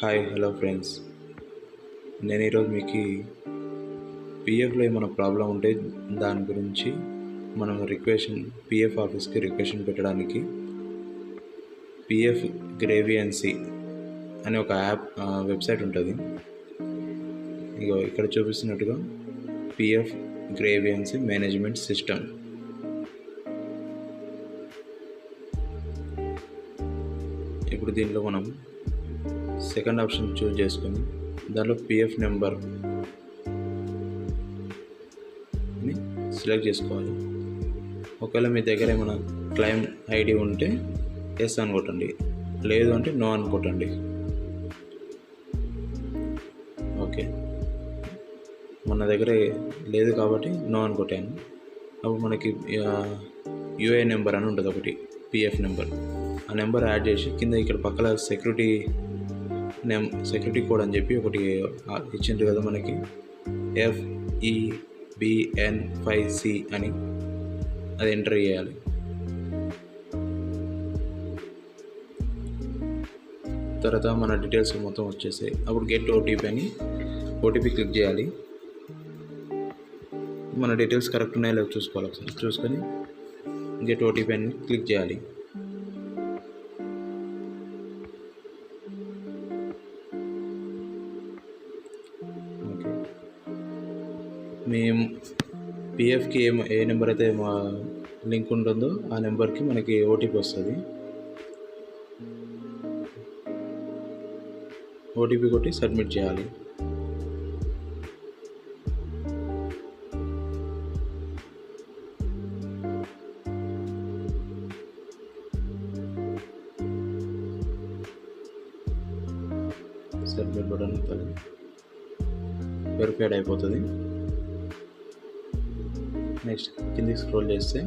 Hi hello friends. నేను ఈరోజు మీకు పిఎఫ్లో ఏమైనా ప్రాబ్లం ఉంటే దాని గురించి మనం పిఎఫ్ ఆఫీస్కి రిక్వెషన్ పెట్టడానికి పిఎఫ్ గ్రేవియన్సీ అనే ఒక వెబ్సైట్ ఉంటుంది. ఇగో ఇక్కడ చూపిస్తున్నట్టుగా పిఎఫ్ గ్రేవియన్సీ మేనేజ్మెంట్ సిస్టమ్. ఇప్పుడు దీంట్లో మనం సెకండ్ ఆప్షన్ చూస్ చేసుకొని దాంట్లో పిఎఫ్ నెంబర్ అని సెలెక్ట్ చేసుకోవాలి. ఒకవేళ మీ దగ్గర ఏమైనా క్లెయిమ్ ఐడి ఉంటే ఎస్ అని కొట్టండి, లేదు అంటే నో అని కొట్టండి. ఓకే, మన దగ్గర లేదు కాబట్టి నో అని కొట్టాను. అప్పుడు మనకి యూఏ నెంబర్ అని ఉంటుంది ఒకటి, పిఎఫ్ నెంబర్. ఆ నెంబర్ యాడ్ చేసి కింద ఇక్కడ పక్కన సెక్యూరిటీ కోడ్ అని చెప్పి ఒకటి ఇచ్చిండ్రు కదా మనకి, FEBN5C అని, అది ఎంటర్ చేయాలి. తర్వాత మన డీటెయిల్స్ మొత్తం వచ్చేసాయి. అప్పుడు గెట్ ఓటీపీ క్లిక్ చేయాలి. మన డీటెయిల్స్ కరెక్ట్ ఉన్నాయో లేదో చూసుకోవాలి. ఒకసారి చూసుకొని గెట్ ఓటీపీ అని క్లిక్ చేయాలి. మేము పిఎఫ్కి ఏ నెంబర్ అయితే లింక్ ఉంటుందో ఆ నెంబర్కి మనకి ఓటీపీ వస్తుంది. ఓటీపీ కొట్టి సబ్మిట్ చేయాలి. సబ్మిట్ బటన్ వెరిఫైడ్ అయిపోతుంది. నెక్స్ట్ కిందికి స్క్రోల్ చేస్తే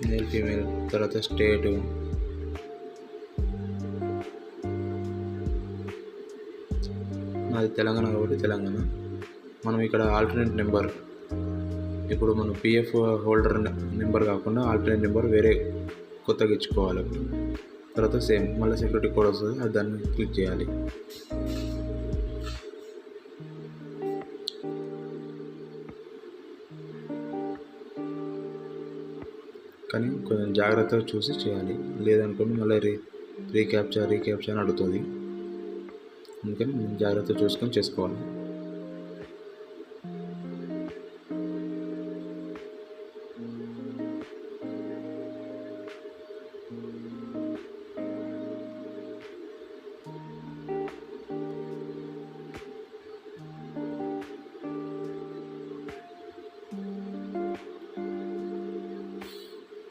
మేల్ ఫీమేల్, తర్వాత స్టేటు, నాది తెలంగాణ కాబట్టి తెలంగాణ. మనం ఇక్కడ ఆల్టర్నేట్ నెంబర్, ఇప్పుడు మనం పిఎఫ్ హోల్డర్ నెంబర్ కాకుండా ఆల్టర్నేట్ నెంబర్ వేరే కొత్తగా ఇచ్చుకోవాలి. తర్వాత సేమ్ మళ్ళీ సెక్యూరిటీ కోడ్ వస్తుంది, అది దాన్ని క్లిక్ చేయాలి. కానీ కొంచెం జాగ్రత్తగా చూసి చేయాలి, లేదనుకోండి మళ్ళీ రీక్యాప్చా అని అడుగుతుంది. అందుకని జాగ్రత్తగా చూసుకొని చేసుకోవాలి.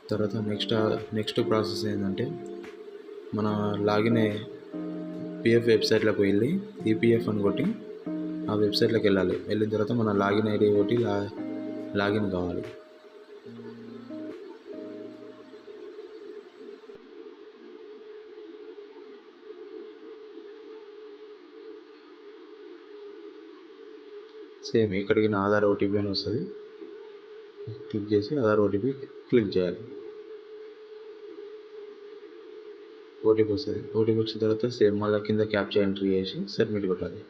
తర్వాత నెక్స్ట్ ప్రాసెస్ ఏంటంటే, మన లాగిన్ పిఎఫ్ వెబ్సైట్లోకి వెళ్ళి ఈపీఎఫ్ అని కొట్టి ఆ వెబ్సైట్లోకి వెళ్ళాలి. వెళ్ళిన తర్వాత మన లాగిన్ ఐడి కొట్టి లాగిన్ కావాలి. సేమ్ ఇక్కడికి నా ఆధార్ ఓటీపీ అని వస్తుంది, క్లిక్ చేసి ఆధార్ ఓటీపీ క్లిక్ చేయాలి. ఓటీపీ వస్తుంది. ఓటీపీ వచ్చిన తర్వాత సేమ్ మళ్ళీ కింద క్యాప్చా ఎంట్రీ చేసి సబ్మిట్ కొట్టాలి.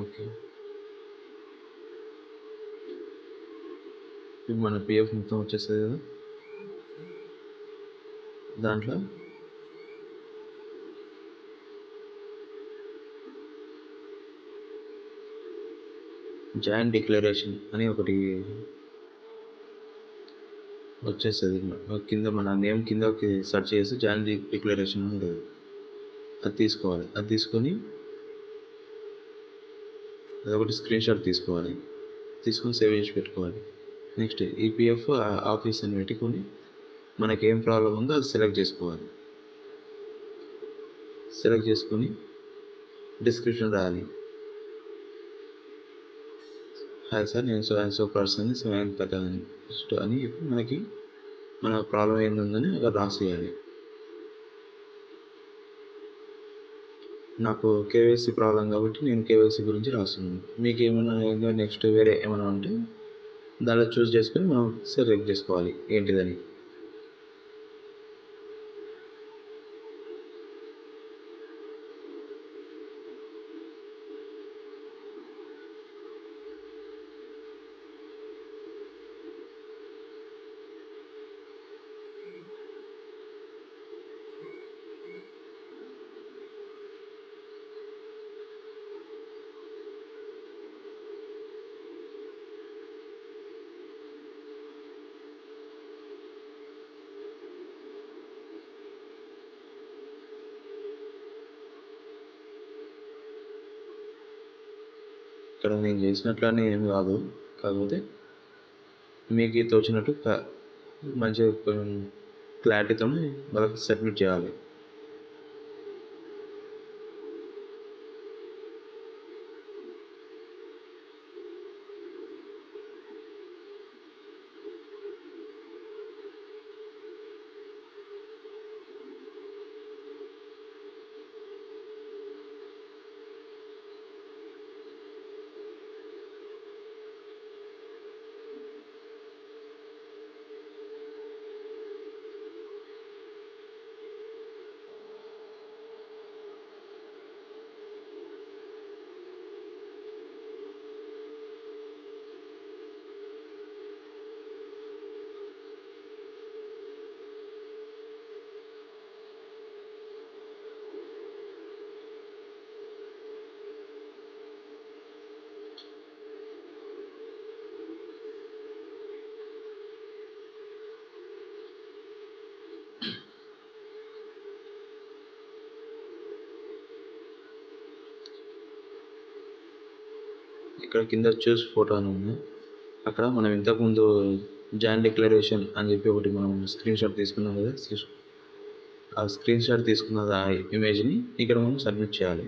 ఓకే, ఇప్పుడు మన పిఎఫ్ మొత్తం వచ్చేస్తుంది కదా. దాంట్లో జాయింట్ డిక్లరేషన్ అని ఒకటి వచ్చేస్తుంది. కింద మన నేమ్ కింద సెర్చ్ చేసి జాయింట్ డిక్లరేషన్ ఉంటుంది, అది తీసుకోవాలి. అది తీసుకొని అదొకటి స్క్రీన్ షాట్ తీసుకొని సేవ్ చేసి పెట్టుకోవాలి. నెక్స్ట్ ఈపీఎఫ్ ఆఫీస్ అని పెట్టుకొని మనకేం ప్రాబ్లం ఉందో అది సెలెక్ట్ చేసుకొని డిస్క్రిప్షన్ రాయాలి. హాయ్ సార్, నేను so and so person seven person అని చెప్పి మనకి మన ప్రాబ్లం ఏంటుందని అక్కడ రాసేయాలి. నాకు కేవైసీ ప్రాబ్లం కాబట్టి నేను కేవైసీ గురించి రాస్తున్నాను. మీకు ఏమైనా ఇంకా నెక్స్ట్ వేరే ఏమైనా ఉంటే దానిలో చూస్ చేసుకొని మనం సెలెక్ట్ చేసుకోవాలి ఏంటిదని. ఇక్కడ నేను చేసినట్లనే ఏం కాదు, కాకపోతే మీకు తోచినట్టు మంచిగా క్లారిటీతో వాళ్ళకి సబ్మిట్ చేయాలి. ఇక్కడ కింద చూస్ ఫోటో అని ఉంది. అక్కడ మనం ఇంతకుముందు జాయిన్ డిక్లరేషన్ అని చెప్పి ఒకటి మనం స్క్రీన్ షాట్ తీసుకున్నాం కదా, ఆ స్క్రీన్ షాట్ తీసుకున్న ఆ ఇమేజ్ని ఇక్కడ మనం సబ్మిట్ చేయాలి.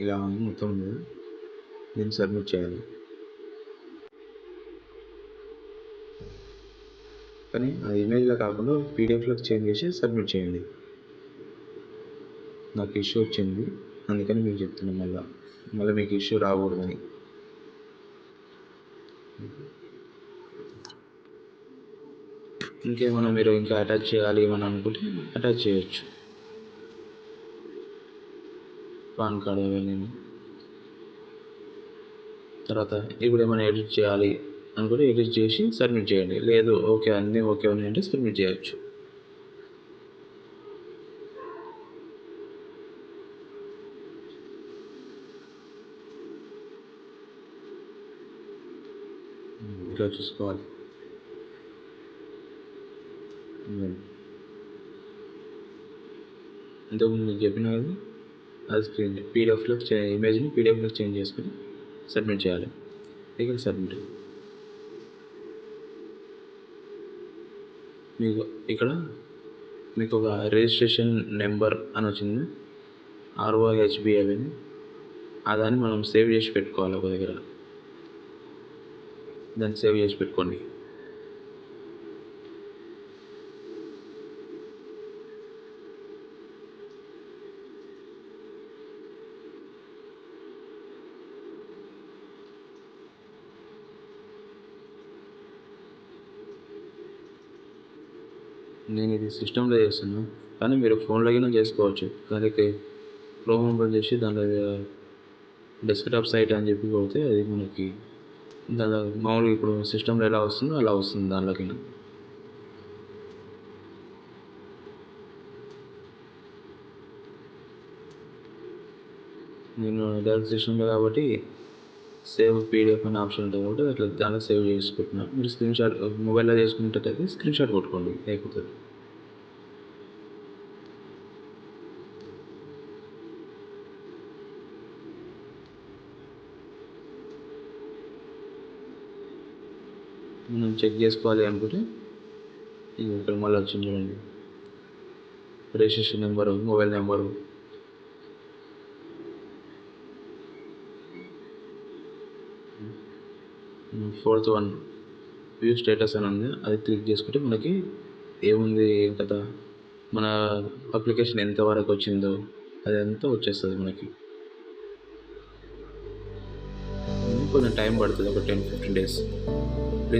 ఇలా మొత్తం దీన్ని సబ్మిట్ చేయాలి. కానీ ఆ ఇమేజ్లో కాకుండా పీడిఎఫ్లోకి చేంజ్ చేసి సబ్మిట్ చేయండి. నాకు ఇష్యూ వచ్చింది, అందుకని మీకు చెప్తున్నాను. మళ్ళీ మీకు ఇష్యూ రాకూడదని. ఇంకేమైనా మీరు ఇంకా అటాచ్ చేయాలి ఏమని అనుకుంటే అటాచ్ చేయొచ్చు. పాన్ కార్డ్ అవన్నీ. తర్వాత ఇప్పుడు ఏమైనా ఎడిట్ చేయాలి అనుకుంటే ఎడిట్ చేసి సబ్మిట్ చేయండి. లేదు ఓకే అన్నీ ఓకే ఉన్నాయంటే సబ్మిట్ చేయొచ్చు. ఇట్లా చూసుకోవాలి. ఇంతకుముందు మీకు చెప్పిన కదా, అది పీడిఎఫ్లో ఇమేజ్ని పీడిఎఫ్లో చేంజ్ చేసుకొని సబ్మిట్ చేయాలి. ఇక్కడ సబ్మిట్. మీకు ఇక్కడ మీకు ఒక రిజిస్ట్రేషన్ నెంబర్ అని వచ్చింది, ROHBL అని. దాన్ని మనం సేవ్ చేసి పెట్టుకోవాలి ఒక దగ్గర. దాన్ని సేవ్ చేసి పెట్టుకోండి. నేను ఇది సిస్టంలో చేస్తున్నాను, కానీ మీరు ఫోన్లో అయినా చేసుకోవచ్చు. దానికి క్రోమ్ ఓపెన్ చేసి దాంట్లో డెస్క్టాప్ సైట్ అని చెప్పి కొడితే అది మనకి దాంట్లో మామూలుగా ఇప్పుడు సిస్టంలో ఎలా వస్తుందో అలా వస్తుంది. దాంట్లోకి నేను డైరెక్ట్ సిస్టంలో కాబట్టి సేవ్ పీడిఎఫ్ అనే ఆప్షన్ ఉంటుంది కాబట్టి అట్లా దాంట్లో సేవ్ చేసుకుంటున్నా. మీరు స్క్రీన్ షాట్ మొబైల్లో చేసుకునేటట్టయితే స్క్రీన్ షాట్ కొట్టుకోండి అయిపోతుంది. మనం చెక్ చేసుకోవాలి అనుకుంటే ఇక్కడ మళ్ళీ వచ్చింది చూడండి, registration number, mobile number, 4th one view status అని ఉంది. అది క్లిక్ చేసుకుంటే మనకి ఏముంది కదా, మన అప్లికేషన్ ఎంతవరకు వచ్చిందో అదంతా వచ్చేస్తుంది మనకి. కొంచెం టైం పడుతుంది, ఒక 10-15 days.